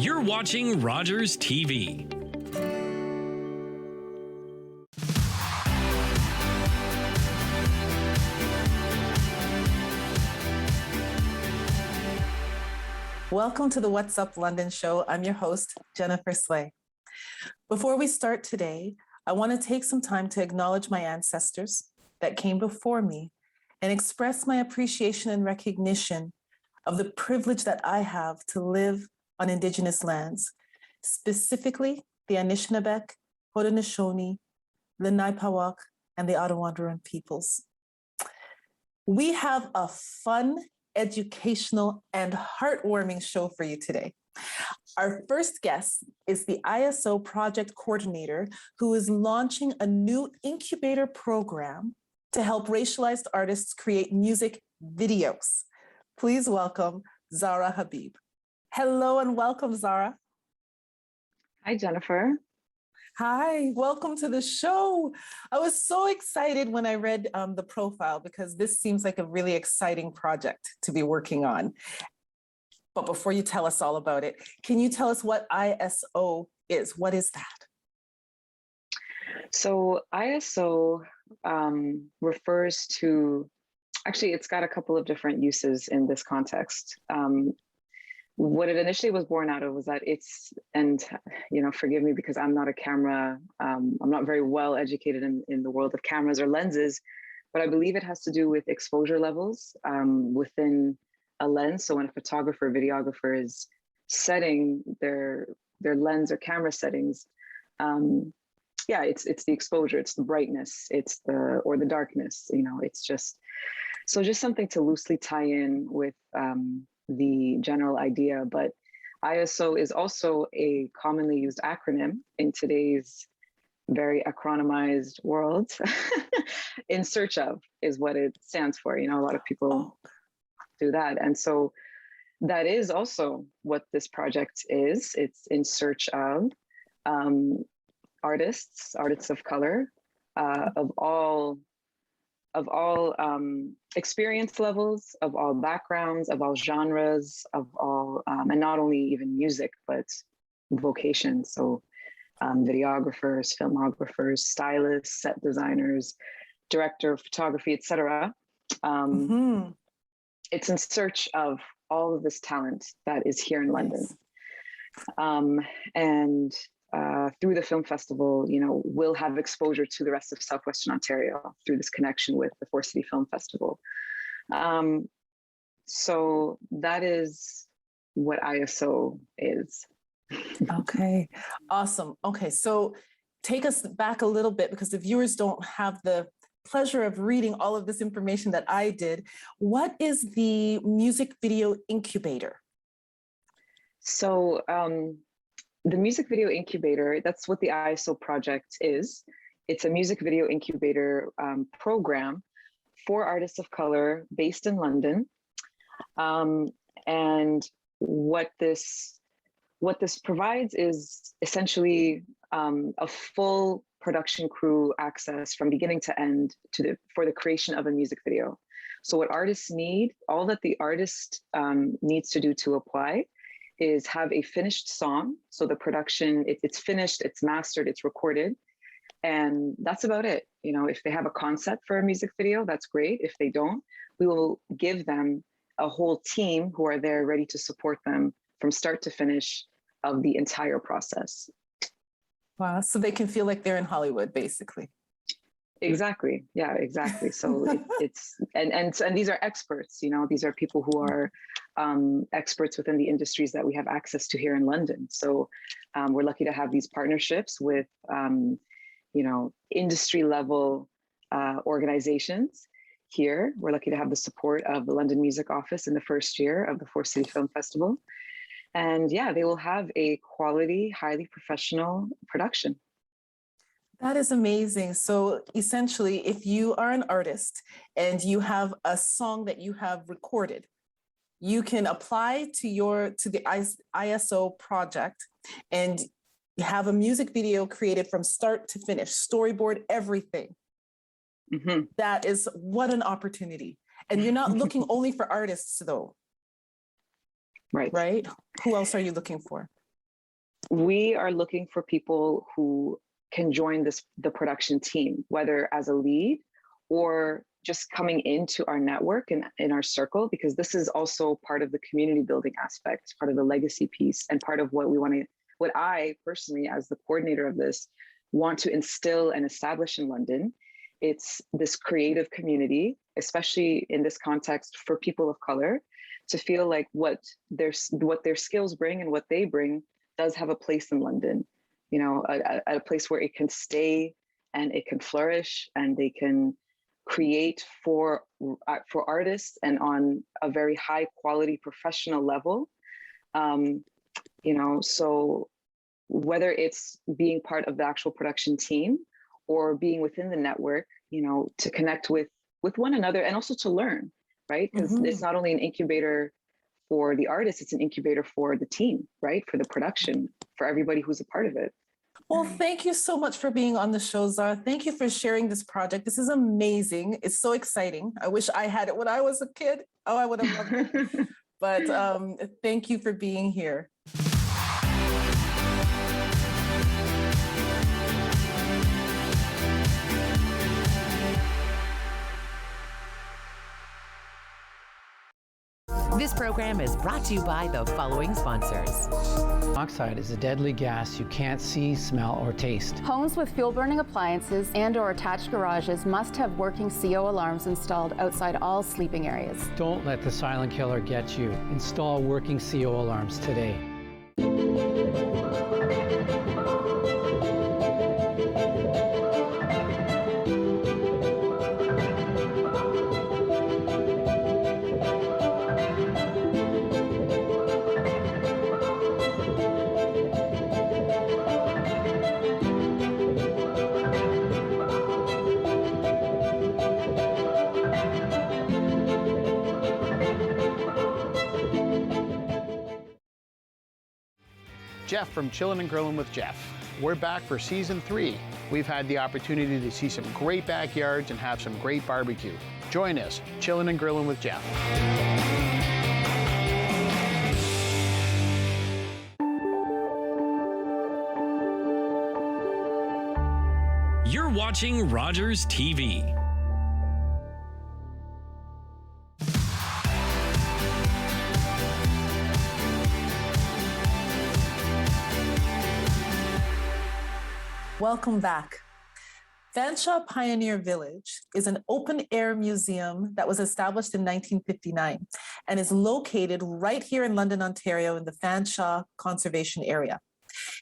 You're watching Rogers TV. Welcome to the What's Up London show. I'm your host, Jennifer Slay. Before we start today, I want to take some time to acknowledge my ancestors that came before me and express my appreciation and recognition of the privilege that I have to live on Indigenous lands, specifically the Anishinaabeg, Haudenosaunee, the Naipawak, and the Ottawandaron peoples. We have a fun, educational, and heartwarming show for you today. Our first guest is the ISO project coordinator who is launching a new incubator program to help racialized artists create music videos. Please welcome Zara Habib. Hello and welcome, Zara. Hi, Jennifer. Hi, welcome to the show. I was so excited when I read the profile because this seems like a really exciting project to be working on. But before you tell us all about it, can you tell us what ISO is? What is that? So ISO refers to, actually, it's got a couple of different uses in this context. What it initially was born out of was that it's, and forgive me because I'm not a camera, I'm not very well educated in the world of cameras or lenses, but I believe it has to do with exposure levels within a lens. So when a photographer, videographer is setting their lens or camera settings, it's the exposure, it's the brightness, it's the darkness, it's just something to loosely tie in with the general idea. But ISO is also a commonly used acronym in today's very acronymized world. In search of is what it stands for. A lot of people do that. And so that is also what this project is. It's in search of artists of color, of all experience levels, of all backgrounds, of all genres, of all, and not only even music, but vocations. So videographers, filmographers, stylists, set designers, director of photography, etc. It's in search of all of this talent that is here in London. And through the film festival, we'll have exposure to the rest of Southwestern Ontario through this connection with the Four City Film Festival. So that is what ISO is. Okay, awesome. Okay, so take us back a little bit because the viewers don't have the pleasure of reading all of this information that I did. What is the music video incubator? So the music video incubator, that's what the ISO project is. It's a music video incubator program for artists of color based in London. And what this provides is essentially a full production crew access from beginning to end for the creation of a music video. So what artists need, all that the artist needs to do to apply is have a finished song. So the production, it's finished, it's mastered, it's recorded, and that's about it. If they have a concept for a music video, that's great. If they don't, we will give them a whole team who are there ready to support them from start to finish of the entire process. Wow, so they can feel like they're in Hollywood, basically. Exactly. Yeah, exactly. So and these are experts, these are people who are experts within the industries that we have access to here in London. So we're lucky to have these partnerships with, industry level organizations here. We're lucky to have the support of the London Music Office in the first year of the Four City Film Festival. And yeah, they will have a quality, highly professional production. That is amazing. So essentially, if you are an artist and you have a song that you have recorded, you can apply to the ISO project and have a music video created from start to finish, storyboard, everything. That is what an opportunity. And you're not looking only for artists though. Right. Right? Who else are you looking for? We are looking for people who can join the production team, whether as a lead or just coming into our network and in our circle, because this is also part of the community building aspect, part of the legacy piece, and part of what I personally, as the coordinator of this, want to instill and establish in London. It's this creative community, especially in this context for people of color, to feel like what their skills bring and what they bring does have a place in London, a place where it can stay and it can flourish and they can create for artists and on a very high quality professional level. So whether it's being part of the actual production team or being within the network, to connect with one another and also to learn, right? Because it's not only an incubator for the artist, it's an incubator for the team, right? For the production, for everybody who's a part of it. Well, thank you so much for being on the show, Zara. Thank you for sharing this project. This is amazing. It's so exciting. I wish I had it when I was a kid. Oh, I would have loved it. But thank you for being here. This program is brought to you by the following sponsors. Monoxide is a deadly gas you can't see, smell, or taste. Homes with fuel-burning appliances and/or attached garages must have working CO alarms installed outside all sleeping areas. Don't let the silent killer get you. Install working CO alarms today. Jeff from Chillin' and Grillin' with Jeff. We're back for season 3. We've had the opportunity to see some great backyards and have some great barbecue. Join us, Chillin' and Grillin' with Jeff. You're watching Rogers TV. Welcome back. Fanshawe Pioneer Village is an open-air museum that was established in 1959 and is located right here in London, Ontario, in the Fanshawe Conservation Area.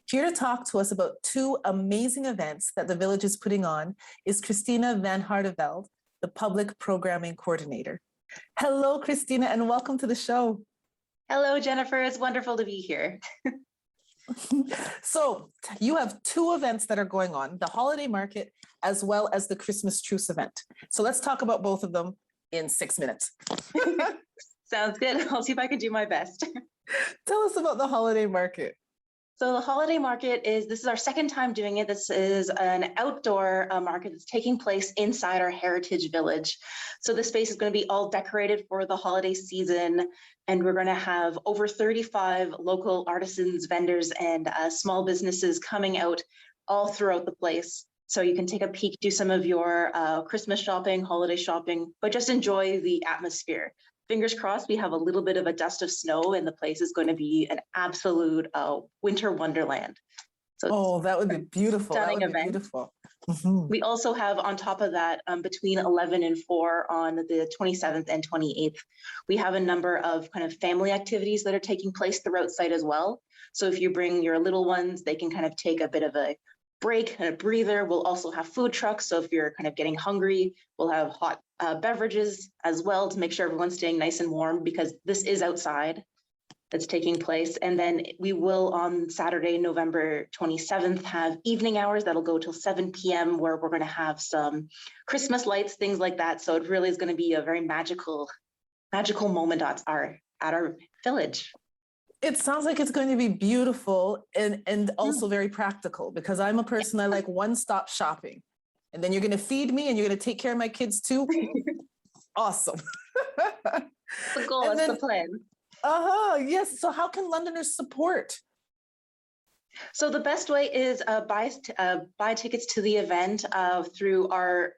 Here to talk to us about 2 amazing events that the village is putting on is Christina van Hardenveld, the Public Programming Coordinator. Hello, Christina, and welcome to the show. Hello, Jennifer. It's wonderful to be here. So you have 2 events that are going on, the holiday market as well as the Christmas truce event. So let's talk about both of them in 6 minutes. Sounds good. I'll see if I can do my best. Tell us about the holiday market. So the holiday market this is our second time doing it. This is an outdoor market that's taking place inside our heritage village. So the space is going to be all decorated for the holiday season. And we're going to have over 35 local artisans, vendors, and small businesses coming out all throughout the place. So you can take a peek, do some of your Christmas shopping, holiday shopping, but just enjoy the atmosphere. Fingers crossed, we have a little bit of a dust of snow and the place is going to be an absolute winter wonderland. So that would be beautiful. Stunning that would event. Be beautiful. We also have on top of that, between 11 and 4 on the 27th and 28th, we have a number of kind of family activities that are taking place throughout site as well. So if you bring your little ones, they can kind of take a bit of a break and a breather. We'll also have food trucks. So if you're kind of getting hungry, we'll have hot beverages as well to make sure everyone's staying nice and warm because this is outside that's taking place. And then we will on Saturday, November 27th, have evening hours that'll go till 7 p.m. where we're going to have some Christmas lights, things like that. So it really is going to be a very magical moment at our village. It sounds like it's going to be beautiful and also very practical because I'm a person, I like one-stop shopping. And then you're going to feed me and you're going to take care of my kids too. Awesome. The goal, that's the plan. Yes. So how can Londoners support? So the best way is buy tickets to the event through our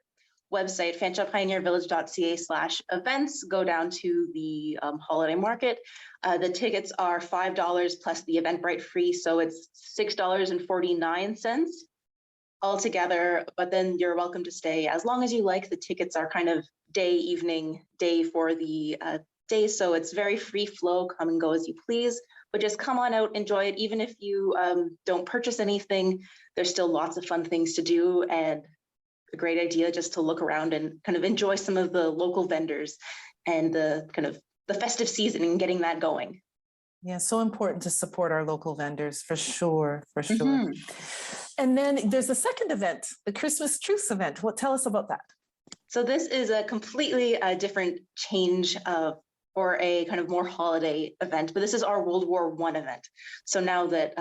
website, fanshawepioneervillage.ca/events. Go down to the holiday market. The tickets are $5 plus the Eventbrite fee, so it's $6.49 altogether. But then you're welcome to stay as long as you like. The tickets are kind of day, evening, day for the day, so it's very free flow. Come and go as you please. But just come on out, enjoy it. Even if you don't purchase anything, there's still lots of fun things to do, and a great idea just to look around and kind of enjoy some of the local vendors and the kind of the festive season and getting that going. Yeah, so important to support our local vendors, for sure, for sure. And then there's a second event, the Christmas Truce event. Tell us about that. So this is a completely different change or a kind of more holiday event, but this is our World War I event. So now that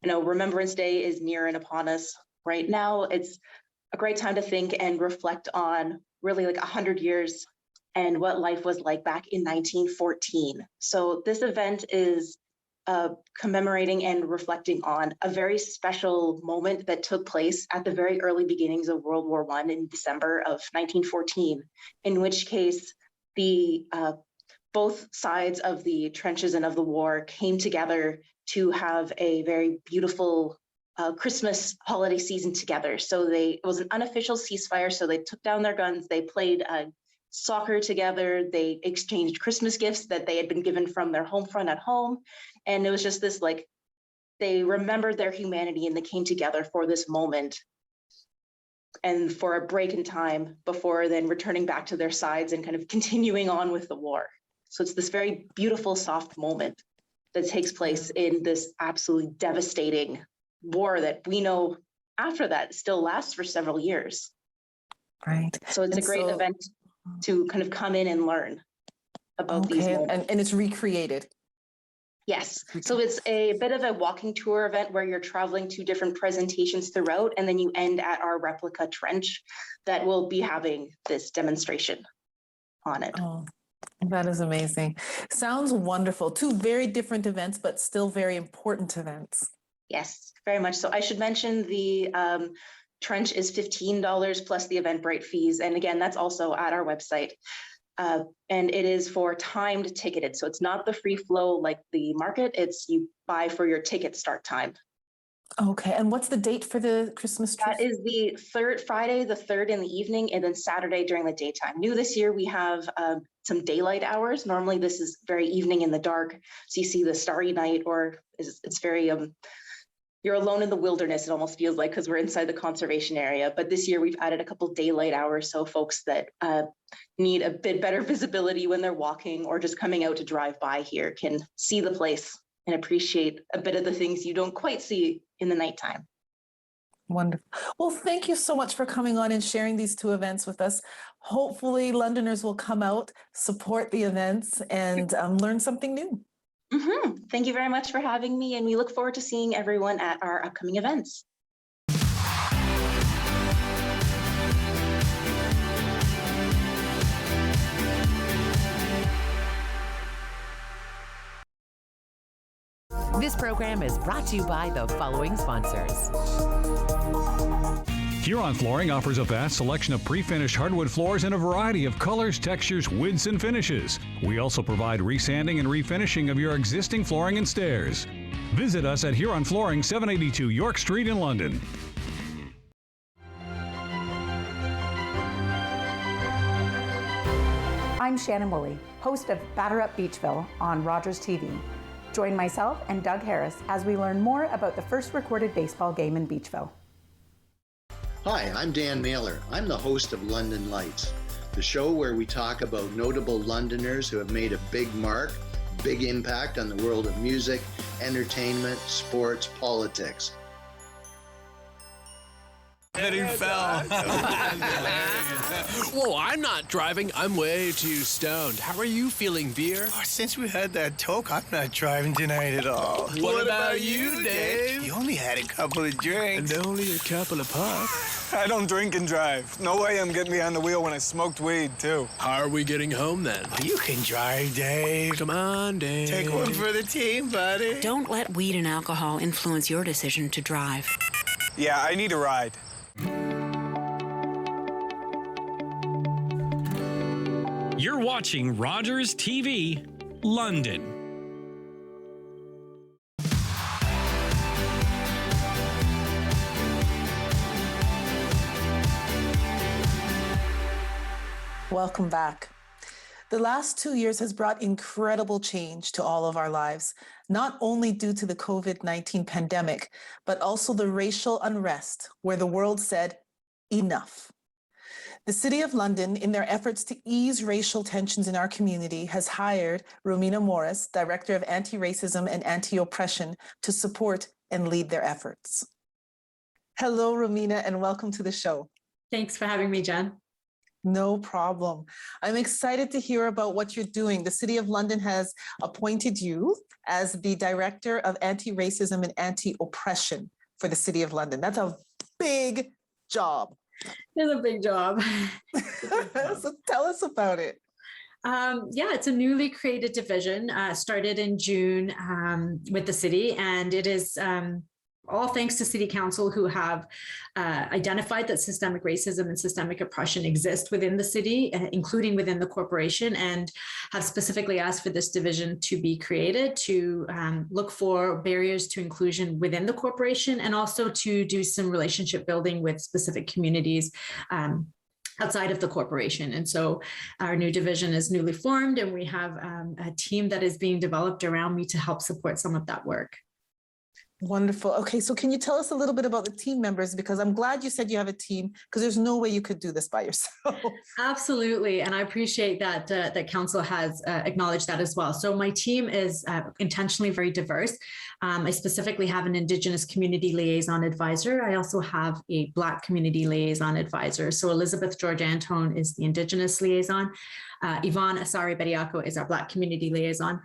Remembrance Day is near and upon us right now, it's a great time to think and reflect on really like 100 years and what life was like back in 1914. So this event is commemorating and reflecting on a very special moment that took place at the very early beginnings of World War I in December of 1914, in which case the both sides of the trenches and of the war came together to have a very beautiful Christmas holiday season together. So it was an unofficial ceasefire. So they took down their guns, they played soccer together, they exchanged Christmas gifts that they had been given from their home front at home. And it was just this, like, they remembered their humanity and they came together for this moment and for a break in time before then returning back to their sides and kind of continuing on with the war. So it's this very beautiful, soft moment that takes place in this absolutely devastating war that we know after that still lasts for several years. Right. So it's a great event to kind of come in and learn about these moments. And it's recreated. Yes. So it's a bit of a walking tour event where you're traveling to different presentations throughout, and then you end at our replica trench that will be having this demonstration on it. Oh, that is amazing. Sounds wonderful. Two very different events, but still very important events. Yes, very much so. I should mention the trench is $15 plus the Eventbrite fees. And again, that's also at our website. And it is for timed ticketed. So it's not the free flow like the market, it's you buy for your ticket start time. Okay, and what's the date for the Christmas Truce? That is the Friday, the 3rd in the evening, and then Saturday during the daytime. New this year, we have some daylight hours. Normally this is very evening in the dark. So you see the starry night, or it's very, you're alone in the wilderness, it almost feels like, because we're inside the conservation area. But this year we've added a couple daylight hours, so folks that need a bit better visibility when they're walking or just coming out to drive by here can see the place and appreciate a bit of the things you don't quite see in the nighttime. Wonderful. Well, thank you so much for coming on and sharing these two events with us. Hopefully Londoners will come out, support the events, and learn something new. Thank you very much for having me, and we look forward to seeing everyone at our upcoming events. This program is brought to you by the following sponsors. Huron Flooring offers a vast selection of pre-finished hardwood floors in a variety of colors, textures, widths, and finishes. We also provide resanding and refinishing of your existing flooring and stairs. Visit us at Huron Flooring, 782 York Street in London. I'm Shannon Woolley, host of Batter Up Beachville on Rogers TV. Join myself and Doug Harris as we learn more about the first recorded baseball game in Beachville. Hi, I'm Dan Mailer. I'm the host of London Lights, the show where we talk about notable Londoners who have made a big mark, big impact on the world of music, entertainment, sports, politics. Then he fell. Whoa, I'm not driving. I'm way too stoned. How are you feeling, Veer? Oh, since we had that talk, I'm not driving tonight at all. What about you, Dave? You only had a couple of drinks. And only a couple of puffs. I don't drink and drive. No way I'm getting behind the wheel when I smoked weed, too. How are we getting home, then? Oh, you can drive, Dave. Come on, Dave. Take one for the team, buddy. Don't let weed and alcohol influence your decision to drive. Yeah, I need a ride. You're watching Rogers TV, London. Welcome back. The last 2 years has brought incredible change to all of our lives, not only due to the COVID-19 pandemic, but also the racial unrest where the world said, enough. The City of London, in their efforts to ease racial tensions in our community, has hired Rumina Morris, Director of Anti-Racism and Anti-Oppression, to support and lead their efforts. Hello, Rumina, and welcome to the show. Thanks for having me, Jen. No problem. I'm excited to hear about what you're doing. The City of London has appointed you as the Director of Anti-Racism and Anti-Oppression for the City of London. That's a big job. It's a big job. So tell us about it. Yeah, it's a newly created division, started in June with the city, and it is all thanks to City Council, who have identified that systemic racism and systemic oppression exist within the city, including within the corporation, and have specifically asked for this division to be created to look for barriers to inclusion within the corporation, and also to do some relationship building with specific communities outside of the corporation. And so our new division is newly formed, and we have a team that is being developed around me to help support some of that work. Wonderful. Okay, so can you tell us a little bit about the team members? Because I'm glad you said you have a team, because there's no way you could do this by yourself. Absolutely. And I appreciate that that council has acknowledged that as well. So my team is intentionally very diverse. I specifically have an Indigenous community liaison advisor. I also have a Black community liaison advisor. So Elizabeth George Antone is the Indigenous liaison. Yvonne Asari Bediako is our Black community liaison.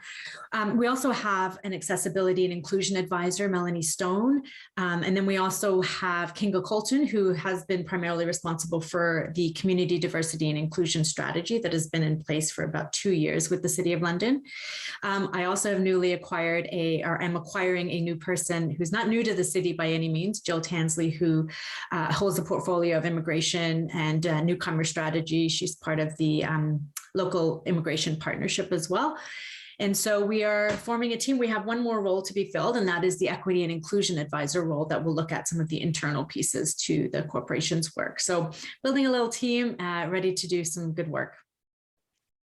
We also have an accessibility and inclusion advisor, Melanie Stone. And then we also have Kinga Colton, who has been primarily responsible for the community diversity and inclusion strategy that has been in place for about 2 years with the City of London. I also have newly acquired I'm acquiring a new person who's not new to the city by any means, Jill Tansley, who holds a portfolio of immigration and newcomer strategy. She's part of the local immigration partnership as well. And so we are forming a team. We have one more role to be filled, and that is the equity and inclusion advisor role that will look at some of the internal pieces to the corporation's work. So building a little team ready to do some good work.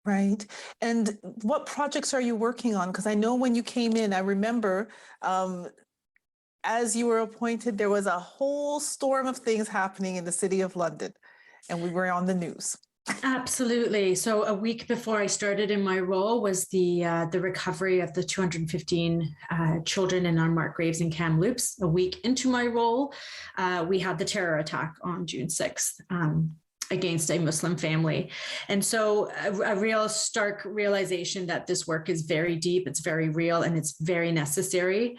Right. And what projects are you working on? Because I know when you came in, I remember as you were appointed, there was a whole storm of things happening in the City of London, and we were on the news. Absolutely. So a week before I started in my role was the recovery of the 215 children in unmarked graves in Kamloops. A week into my role, we had the terror attack on June 6th. Against a Muslim family. And so a real stark realization that this work is very deep, it's very real, and it's very necessary.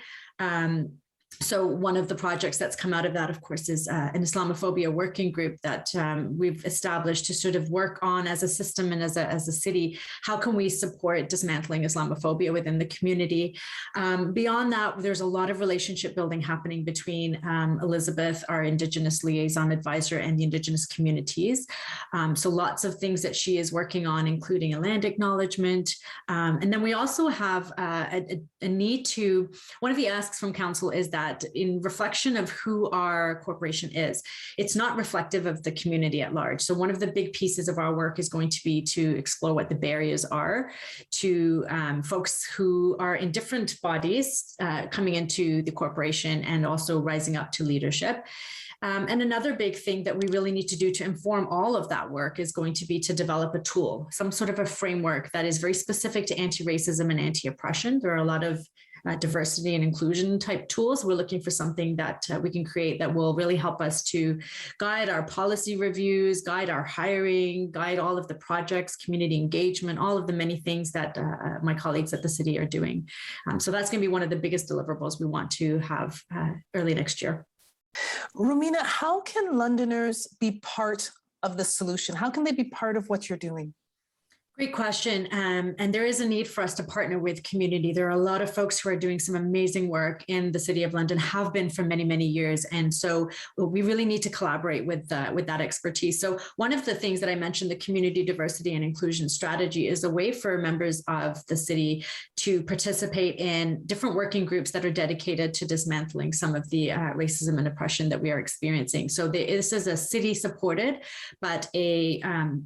So one of the projects that's come out of that, of course, is an Islamophobia working group that we've established to sort of work on as a system and as a city. How can we support dismantling Islamophobia within the community? Beyond that, there's a lot of relationship building happening between Elizabeth, our Indigenous liaison advisor, and the Indigenous communities. So lots of things that she is working on, including a land acknowledgement. And then we also have a need to, one of the asks from council is that in reflection of who our corporation is, it's not reflective of the community at large. So one of the big pieces of our work is going to be to explore what the barriers are to folks who are in different bodies coming into the corporation and also rising up to leadership. And another big thing that we really need to do to inform all of that work is going to be to develop a tool, some sort of a framework that is very specific to anti-racism and anti-oppression. There are a lot of diversity and inclusion type tools. We're looking for something that we can create that will really help us to guide our policy reviews, guide our hiring, guide all of the projects, community engagement, all of the many things that my colleagues at the city are doing. So that's going to be one of the biggest deliverables we want to have early next year. Rumina, how can Londoners be part of the solution? How can they be part of what you're doing? Great question. And there is a need for us to partner with community. There are a lot of folks who are doing some amazing work in the City of London, have been for many, many years. And so we really need to collaborate with that expertise. So one of the things that I mentioned, the community diversity and inclusion strategy, is a way for members of the city to participate in different working groups that are dedicated to dismantling some of the racism and oppression that we are experiencing. So this is a city supported, but a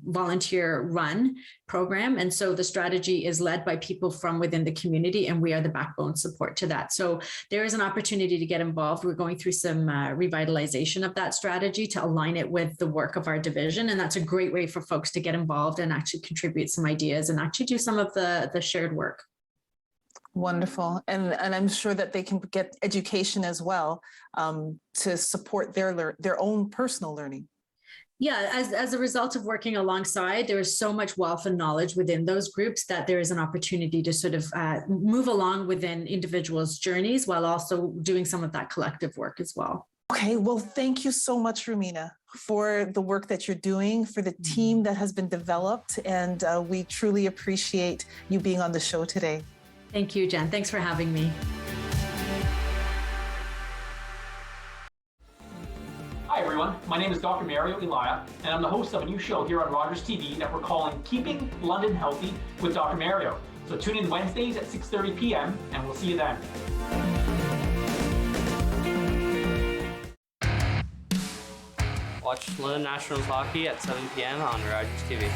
volunteer run program. And so the strategy is led by people from within the community, and we are the backbone support to that. So there is an opportunity to get involved. We're going through some revitalization of that strategy to align it with the work of our division. And that's a great way for folks to get involved and actually contribute some ideas and actually do some of the shared work. Wonderful. And I'm sure that they can get education as well to support their own personal learning. Yeah, as a result of working alongside, there is so much wealth and knowledge within those groups that there is an opportunity to sort of move along within individuals' journeys while also doing some of that collective work as well. Okay, well, thank you so much, Rumina, for the work that you're doing, for the team that has been developed, and we truly appreciate you being on the show today. Thank you, Jen. Thanks for having me. Hi everyone, my name is Dr. Mario Elia, and I'm the host of a new show here on Rogers TV that we're calling Keeping London Healthy with Dr. Mario. So tune in Wednesdays at 6:30 p.m. and we'll see you then. Watch London Nationals hockey at 7 p.m. on Rogers TV.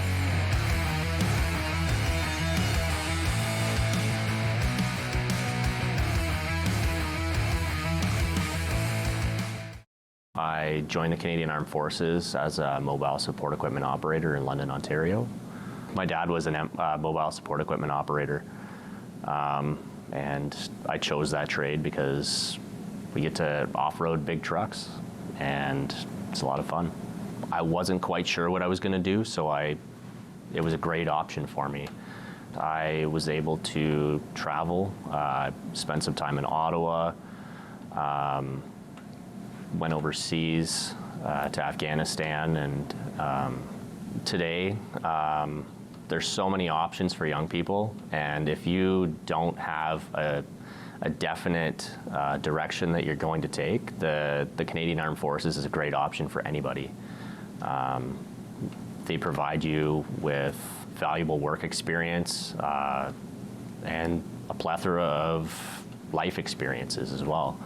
I joined the Canadian Armed Forces as a mobile support equipment operator in London, Ontario. My dad was a mobile support equipment operator, and I chose that trade because we get to off-road big trucks, and it's a lot of fun. I wasn't quite sure what I was going to do, so it was a great option for me. I was able to travel, spend some time in Ottawa, went overseas to Afghanistan, and today there's so many options for young people, and if you don't have a definite direction that you're going to take, the Canadian Armed Forces is a great option for anybody. They provide you with valuable work experience and a plethora of life experiences as well.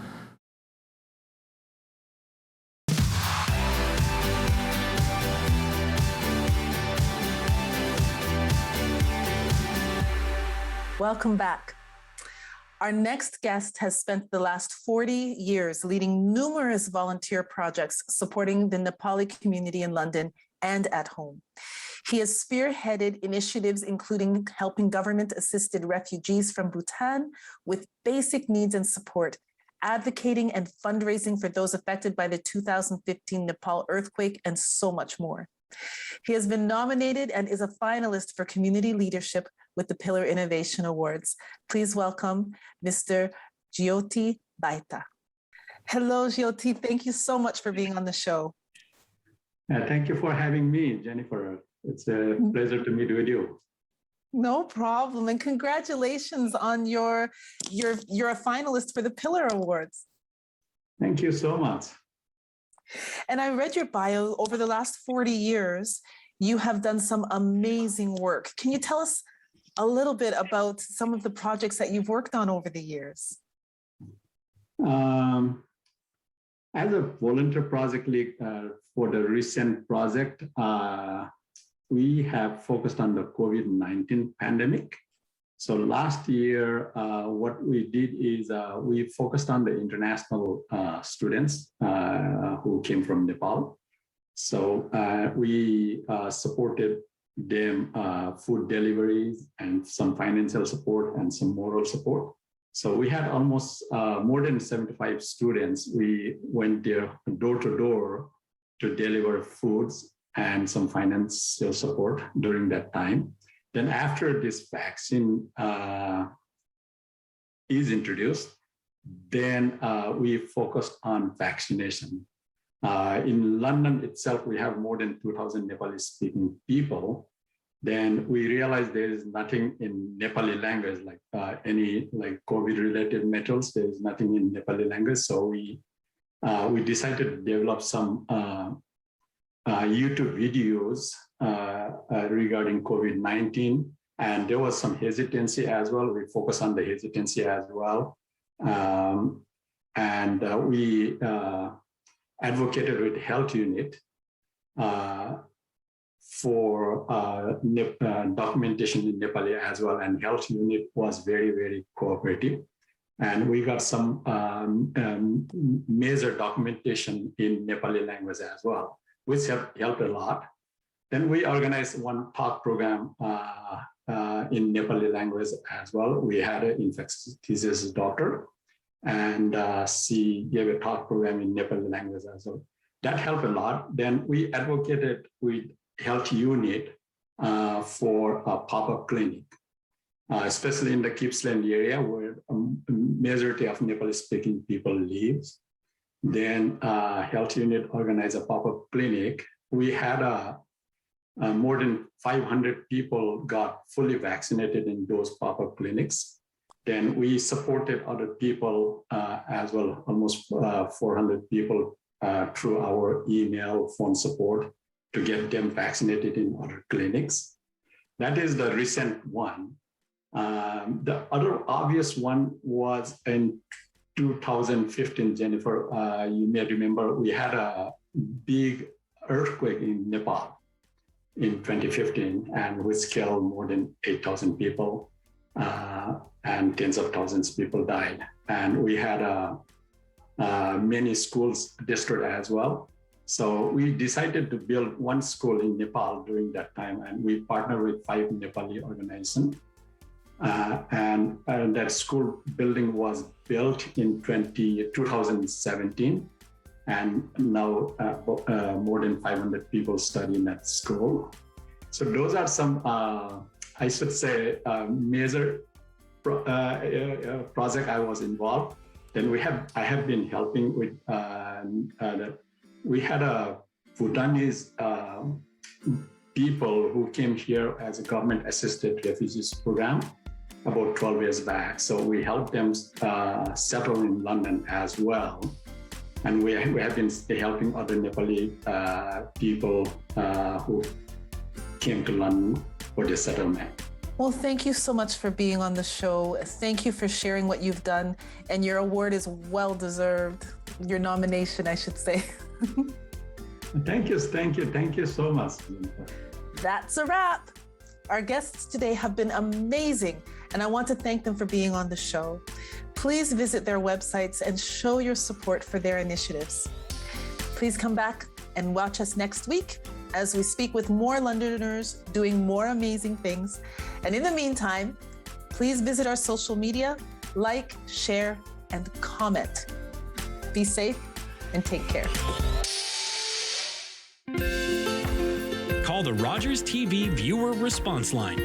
Welcome back. Our next guest has spent the last 40 years leading numerous volunteer projects supporting the Nepali community in London and at home. He has spearheaded initiatives including helping government-assisted refugees from Bhutan with basic needs and support, advocating and fundraising for those affected by the 2015 Nepal earthquake, and so much more. He has been nominated and is a finalist for Community Leadership with the Pillar Innovation Awards. Please welcome Mr. Jyoti Vaidya. Hello, Jyoti. Thank you so much for being on the show. Thank you for having me, Jennifer. It's a pleasure to meet with you. No problem. And congratulations on you're a finalist for the Pillar Awards. Thank you so much. And I read your bio. Over the last 40 years, you have done some amazing work. Can you tell us a little bit about some of the projects that you've worked on over the years? As a volunteer project lead for the recent project, we have focused on the COVID-19 pandemic. So last year, what we did is we focused on the international students who came from Nepal. So we supported them food deliveries and some financial support and some moral support. So we had almost more than 75 students. We went there door to door to deliver foods and some financial support during that time. Then after this vaccine is introduced, then we focused on vaccination. In London itself, we have more than 2,000 Nepali speaking people. Then we realized there is nothing in Nepali language, like any like COVID related metals, there is nothing in Nepali language. So we decided to develop some YouTube videos regarding COVID-19. And there was some hesitancy as well. We focus on the hesitancy as well. We advocated with health unit for documentation in Nepali as well. And health unit was very, very cooperative. And we got some major documentation in Nepali language as well, which helped a lot. Then we organized one talk program in Nepali language as well. We had an infectious diseases doctor, and she gave a talk program in Nepali language as well. That helped a lot. Then we advocated with health unit for a pop-up clinic, especially in the Gippsland area where a majority of Nepali-speaking people live. Then health unit organized a pop-up clinic. We had more than 500 people got fully vaccinated in those pop-up clinics. Then we supported other people as well, almost 400 people through our email, phone support to get them vaccinated in other clinics. That is the recent one. The other obvious one was in 2015, Jennifer, you may remember we had a big earthquake in Nepal in 2015, and which killed more than 8,000 people, and tens of thousands of people died. And we had many schools destroyed as well. So we decided to build one school in Nepal during that time, and we partnered with 5 Nepali organizations. And that school building was built in 2017, and now more than 500 people study in that school. So those are some, I should say, major project I was involved. Then I have been helping with, we had a Bhutanese people who came here as a government-assisted refugees program about 12 years back. So we helped them settle in London as well. And we have been helping other Nepali people who came to London for the settlement. Well, thank you so much for being on the show. Thank you for sharing what you've done. And your award is well-deserved. Your nomination, I should say. Thank you so much. That's a wrap. Our guests today have been amazing, and I want to thank them for being on the show. Please visit their websites and show your support for their initiatives. Please come back and watch us next week as we speak with more Londoners doing more amazing things. And in the meantime, please visit our social media, like, share, and comment. Be safe and take care. Call the Rogers TV viewer response line,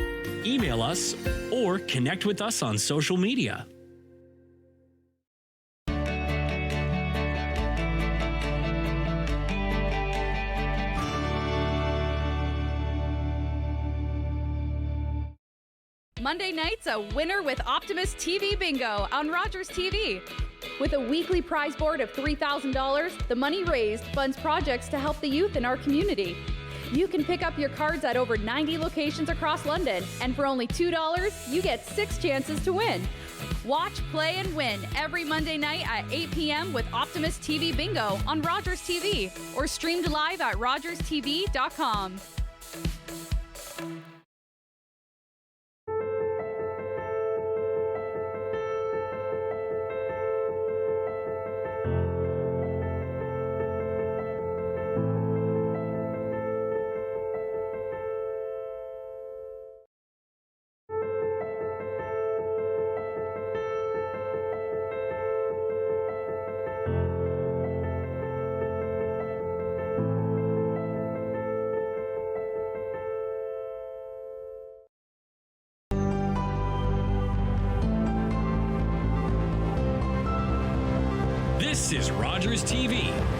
email us, or connect with us on social media. Monday nights, a winner with Optimist TV Bingo on Rogers TV. With a weekly prize board of $3,000, the money raised funds projects to help the youth in our community. You can pick up your cards at over 90 locations across London, and for only $2, you get 6 chances to win. Watch, play, and win every Monday night at 8 p.m. with Optimist TV Bingo on Rogers TV, or streamed live at rogerstv.com. Rogers TV.